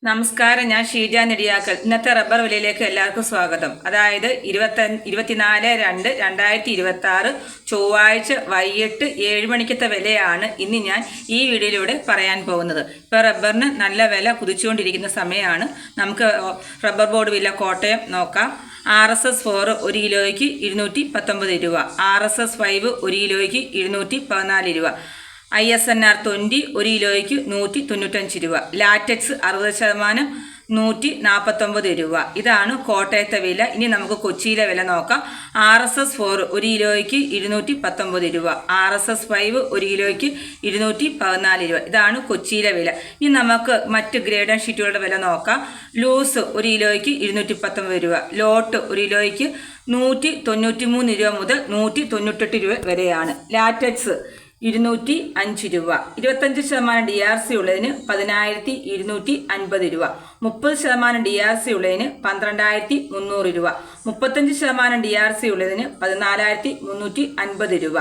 നമസ്കാരം, ഞാൻ ഷീജ നെടിയാക്കൽ. ഇന്നത്തെ റബ്ബർ വിലയിലേക്ക് എല്ലാവർക്കും സ്വാഗതം. അതായത് 24/2/2026 ചൊവ്വാഴ്ച വൈകിട്ട് 7 മണിക്കത്തെ വിലയാണ് ഇന്ന് ഞാൻ ഈ വീഡിയോയിലൂടെ പറയാൻ പോകുന്നത്. ഇപ്പോൾ റബ്ബറിന് നല്ല വില കുതിച്ചുകൊണ്ടിരിക്കുന്ന സമയമാണ്. നമുക്ക് റബ്ബർ ബോർഡ് വില കോട്ടയം നോക്കാം. RSS 4 1 കിലോയ്ക്ക് 219 രൂപ, RSS 5 1 കിലോയ്ക്ക് 214 രൂപ, ISNR 20 1 കിലോയ്ക്ക് 195 രൂപ, ലാറ്റക്സ് 60% 149 രൂപ. ഇതാണ് കോട്ടയത്തെ വില. ഇനി നമുക്ക് കൊച്ചിയിലെ വില നോക്കാം. RSS 4 1 കിലോയ്ക്ക് 219 രൂപ, RSS 5 1 കിലോയ്ക്ക് 214 രൂപ. ഇതാണ് കൊച്ചിയിലെ വില. ഇനി നമുക്ക് മറ്റ് ഗ്രേഡ് ആൻഡ് ഷീറ്റുകളുടെ വില നോക്കാം. ലൂസ് 1 കിലോയ്ക്ക് 219 രൂപ, ലോട്ട് 1 കിലോയ്ക്ക് 193 രൂപ മുതൽ 198 രൂപ വരെയാണ്. ലാറ്റക്സ് 205 രൂപ. 25% DRC ഉള്ളതിന് 10,250 രൂപ, 30% DRC ഉള്ളതിന് 12,300 രൂപ, 35% DRC ഉള്ളതിന് 14,350 രൂപ.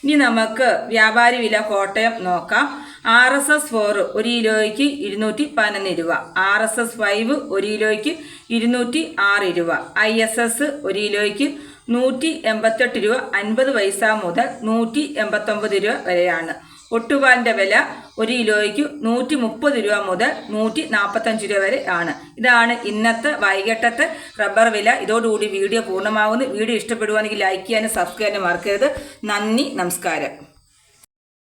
ഇനി നമുക്ക് വ്യാപാരി വില കോട്ടയം നോക്കാം. RSS 4 1 കിലോയ്ക്ക് 211 രൂപ, RSS 5 1 കിലോയ്ക്ക് 206 രൂപ, ISS 1 കിലോയ്ക്ക് 188 രൂപ 50 പൈസ മുതൽ 189 രൂപ വരെയാണ്. ഒട്ടുപാലിൻ്റെ വില 1 കിലോയ്ക്ക് 130 രൂപ മുതൽ 145 രൂപ വരെ ആണ്. ഇതാണ് ഇന്നത്തെ വൈകിട്ടത്തെ റബ്ബർ വില. ഇതോടുകൂടി വീഡിയോ പൂർണ്ണമാകുന്നു. വീഡിയോ ഇഷ്ടപ്പെടുവാണെങ്കിൽ ലൈക്ക് ചെയ്യാനും സബ്സ്ക്രൈബ് ചെയ്യാനും മറക്കരുത്. നന്ദി, നമസ്കാരം.